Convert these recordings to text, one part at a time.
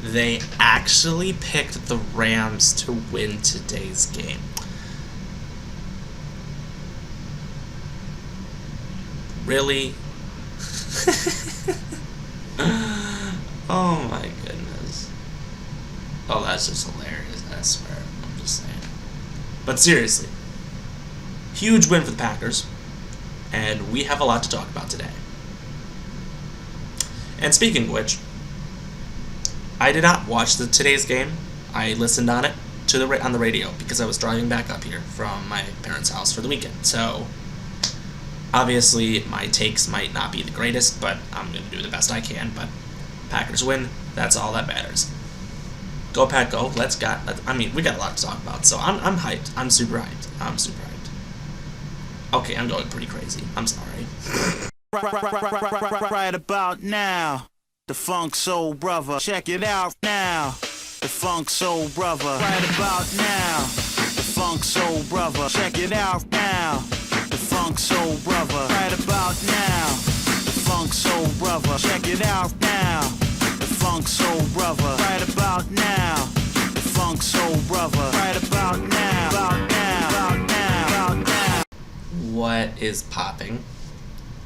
they actually picked the Rams to win today's game. Really? Oh my goodness. Oh, that's just hilarious, I swear. I'm just saying. But seriously, huge win for the Packers, and we have a lot to talk about today. And speaking of which, I did not watch today's game. I listened on it on the radio because I was driving back up here from my parents' house for the weekend. So obviously my takes might not be the greatest, but I'm going to do the best I can. But Packers win. That's all that matters. Go Pack, go! We got a lot to talk about. So I'm hyped. I'm super hyped. Okay, I'm going pretty crazy. I'm sorry. Right about now, the Funk Soul Brother. Check it out now, the Funk Soul Brother. Right about now, the Funk Soul Brother. Check it out now, the Funk Soul Brother. Right about now, the Funk Soul Brother. Check it out now, the Funk Soul Brother. Right about now, the Funk Soul Brother. Right about now, about now, about now, about now. What is popping?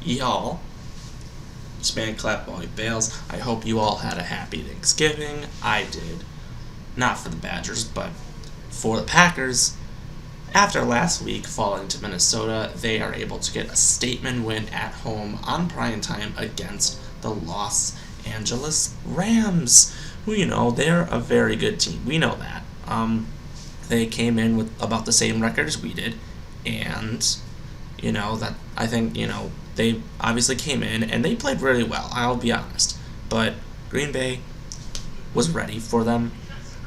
Y'all, span clap while he bails. I hope you all had a happy Thanksgiving. I did. Not for the Badgers, but for the Packers. After last week falling to Minnesota, they are able to get a statement win at home on prime time against the Los Angeles Rams, who, they're a very good team. We know that. They came in with about the same record as we did, and that I think, they obviously came in and they played really well, I'll be honest. But Green Bay was ready for them.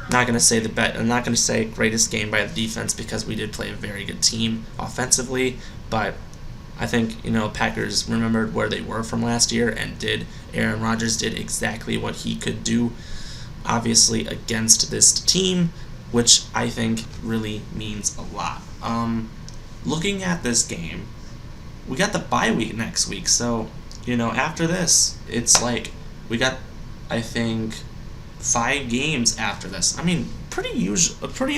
I'm not going to say greatest game by the defense because we did play a very good team offensively, but I think, Packers remembered where they were from last year, and Aaron Rodgers did exactly what he could do, obviously, against this team, which I think really means a lot. Looking at this game, we got the bye week next week, so, after this, it's like, we got, I think, 5 games after this. I mean, pretty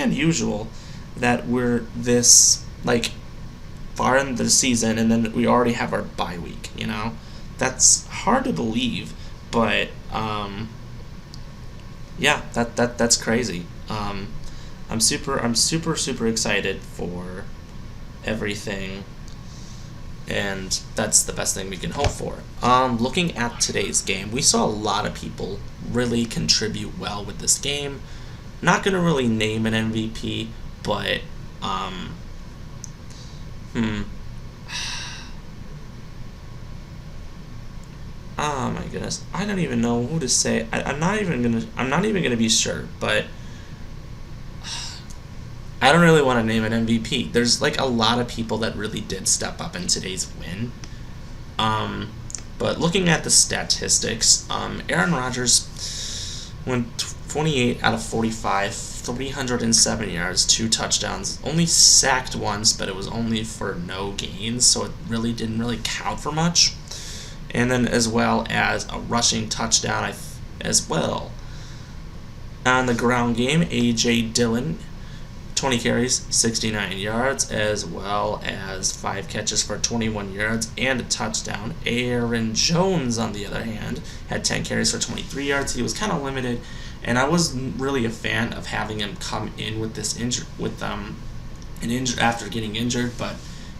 unusual that we're this, far in the season, and then we already have our bye week, That's hard to believe, but, yeah, that's crazy. I'm super excited for everything, and that's the best thing we can hope for. Looking at today's game, we saw a lot of people really contribute well with this game. Not going to really name an MVP, but oh my goodness, I don't even know who to say. I'm not even gonna be sure, but I don't really want to name an MVP. There's a lot of people that really did step up in today's win. But looking at the statistics, Aaron Rodgers went 28 out of 45, 307 yards, 2 touchdowns, only sacked once, but it was only for no gains, so it really didn't count for much. And then as well as a rushing touchdown as well. On the ground game, A.J. Dillon, 20 carries, 69 yards, as well as 5 catches for 21 yards and a touchdown. Aaron Jones, on the other hand, had 10 carries for 23 yards. He was kind of limited, and I wasn't really a fan of having him come in with this after getting injured. But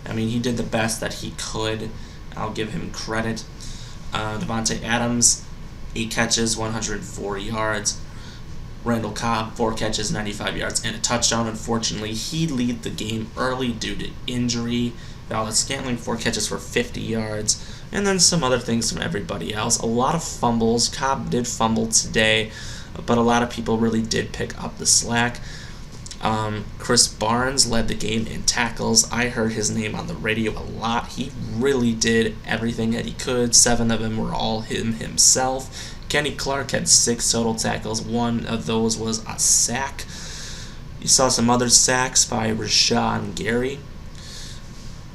I mean, he did the best that he could. I'll give him credit. Devontae Adams, 8 catches, 104 yards. Randall Cobb, 4 catches, 95 yards, and a touchdown. Unfortunately, he led the game early due to injury. Valdes-Scantling, 4 catches for 50 yards. And then some other things from everybody else. A lot of fumbles. Cobb did fumble today, but a lot of people really did pick up the slack. Chris Barnes led the game in tackles. I heard his name on the radio a lot. He really did everything that he could. 7 of them were all himself. Kenny Clark had 6 total tackles. 1 of those was a sack. You saw some other sacks by Rashawn Gary.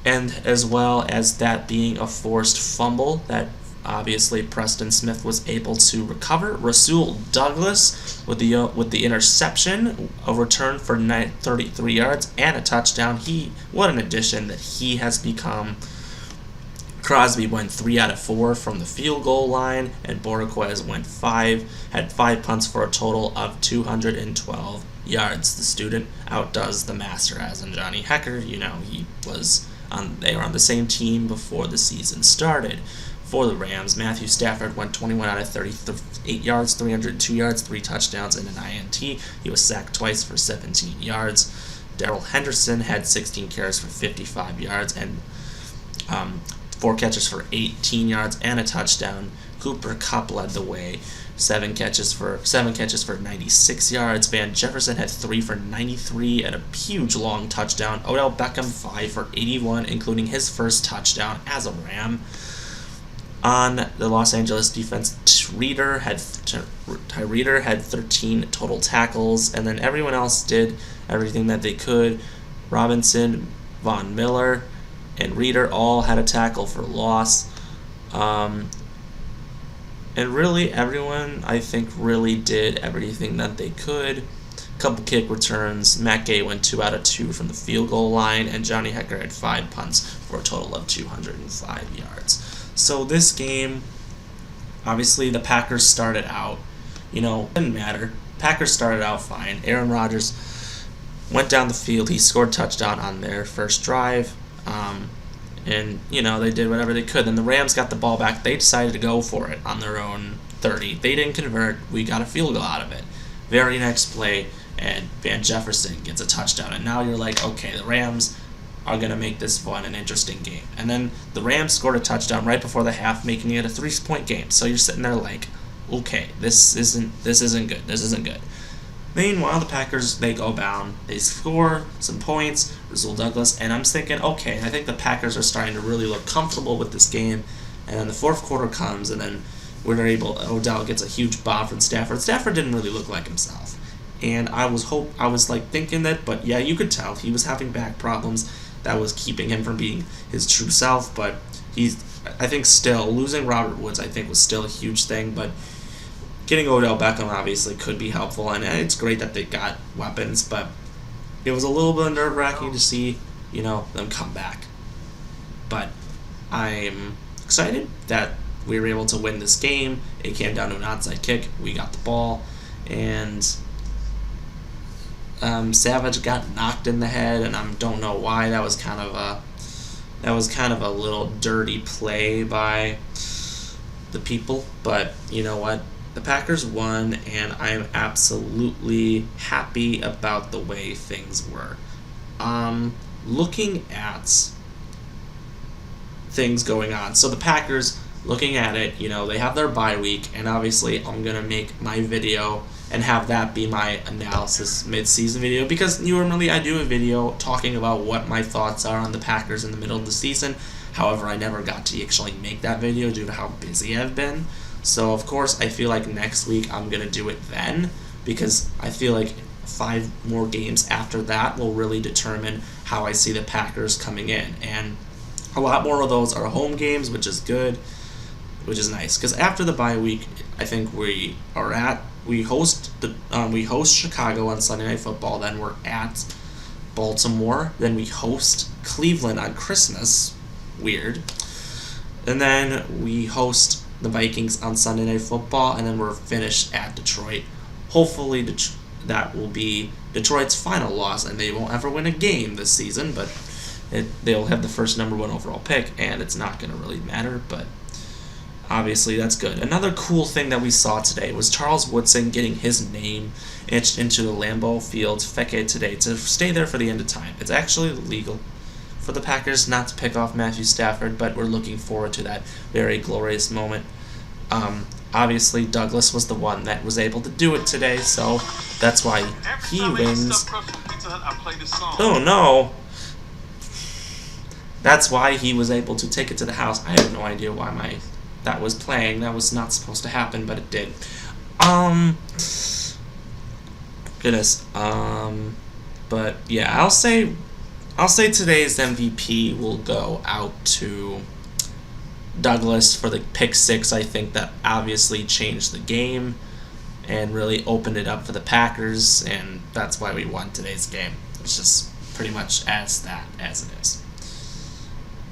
And as well as that being a forced fumble that Obviously, Preston Smith was able to recover. Rasul Douglas with the interception, a return for 33 yards and a touchdown. What an addition that he has become. Crosby went 3 out of 4 from the field goal line, and Borjaquez had 5 punts for a total of 212 yards. The student outdoes the master, as in Johnny Hecker. They were on the same team before the season started. For the Rams, Matthew Stafford went 21 out of 38 yards, 302 yards, 3 touchdowns, and an INT. He was sacked twice for 17 yards. Darrell Henderson had 16 carries for 55 yards and 4 catches for 18 yards and a touchdown. Cooper Kupp led the way, 7 catches for 96 yards. Van Jefferson had 3 for 93 and a huge long touchdown. Odell Beckham 5 for 81, including his first touchdown as a Ram. On the Los Angeles defense, Tyree had 13 total tackles, and then everyone else did everything that they could. Robinson, Von Miller, and Reeder all had a tackle for loss. And really, everyone, I think, really did everything that they could. Couple kick returns. Matt Gay went 2 out of 2 from the field goal line, and Johnny Hecker had 5 punts for a total of 205 yards. So this game, obviously the Packers started out, didn't matter. Packers started out fine. Aaron Rodgers went down the field. He scored a touchdown on their first drive. And they did whatever they could. Then the Rams got the ball back. They decided to go for it on their own 30. They didn't convert. We got a field goal out of it. Very next play, and Van Jefferson gets a touchdown. And now you're like, okay, the Rams are going to make this fun and interesting game. And then the Rams scored a touchdown right before the half, making it a 3-point game. So you're sitting there like, okay, this isn't good. This isn't good. Meanwhile, the Packers, they go down. They score some points, Rasul Douglas, and I'm thinking, okay, I think the Packers are starting to really look comfortable with this game. And then the fourth quarter comes, and then Odell gets a huge bomb from Stafford. Stafford didn't really look like himself. And I was thinking that, but yeah, you could tell he was having back problems that was keeping him from being his true self. But I think still losing Robert Woods, I think, was still a huge thing. But getting Odell Beckham obviously could be helpful, and it's great that they got weapons. But it was a little bit nerve-wracking to see, them come back. But I'm excited that we were able to win this game. It came down to an onside kick. We got the ball, and Savage got knocked in the head, and I don't know why. That was kind of a little dirty play by the people. But you know what? The Packers won, and I am absolutely happy about the way things were. Looking at things going on, so the Packers, looking at it, they have their bye week, and obviously I'm gonna make my video and have that be my analysis mid-season video, because normally I do a video talking about what my thoughts are on the Packers in the middle of the season. However, I never got to actually make that video due to how busy I've been. So, of course, I feel like next week I'm going to do it then, because I feel like 5 more games after that will really determine how I see the Packers coming in. And a lot more of those are home games, which is good, which is nice. Because after the bye week, I think we host Chicago on Sunday Night Football, then we're at Baltimore, then we host Cleveland on Christmas, weird, and then we host the Vikings on Sunday Night Football, and then we're finished at Detroit. Hopefully that will be Detroit's final loss, and they won't ever win a game this season, but they'll have the first number 1 overall pick, and it's not going to really matter, but obviously that's good. Another cool thing that we saw today was Charles Woodson getting his name etched into the Lambeau Field Feke today to stay there for the end of time. It's actually legal for the Packers not to pick off Matthew Stafford, but we're looking forward to that very glorious moment. Obviously, Douglas was the one that was able to do it today, so that's why he wins. Oh no! That's why he was able to take it to the house. I have no idea why that was playing. That was not supposed to happen, but it did. Goodness. But yeah, I'll say today's MVP will go out to Douglas for the pick six. I think that obviously changed the game and really opened it up for the Packers, and that's why we won today's game. It's just pretty much as it is.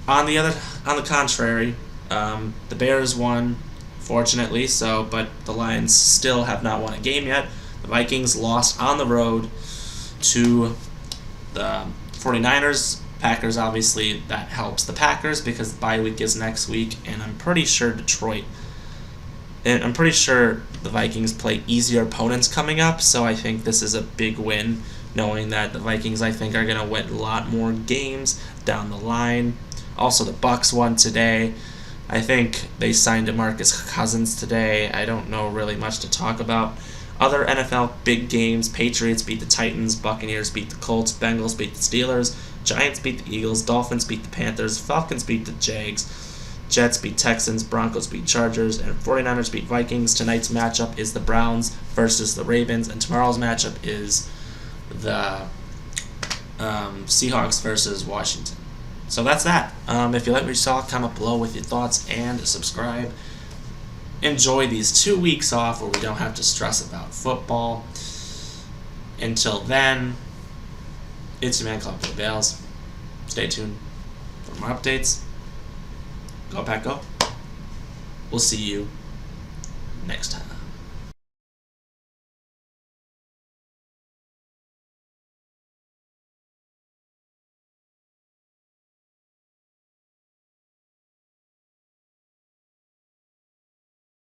On the contrary, the Bears won, fortunately so, but the Lions still have not won a game yet. The Vikings lost on the road to the 49ers. Packers, obviously, that helps the Packers because the bye week is next week, and I'm pretty sure the Vikings play easier opponents coming up, so I think this is a big win, knowing that the Vikings, I think, are going to win a lot more games down the line. Also, the Bucs won today. I think they signed DeMarcus Cousins today. I don't know really much to talk about. Other NFL big games: Patriots beat the Titans, Buccaneers beat the Colts, Bengals beat the Steelers, Giants beat the Eagles, Dolphins beat the Panthers, Falcons beat the Jags, Jets beat Texans, Broncos beat Chargers, and 49ers beat Vikings. Tonight's matchup is the Browns versus the Ravens, and tomorrow's matchup is the Seahawks versus Washington. So that's that. If you like what you saw, comment below with your thoughts and subscribe. Enjoy these 2 weeks off where we don't have to stress about football. Until then, it's your man, Club Bales. Stay tuned for more updates. Go Pack Go. We'll see you next time.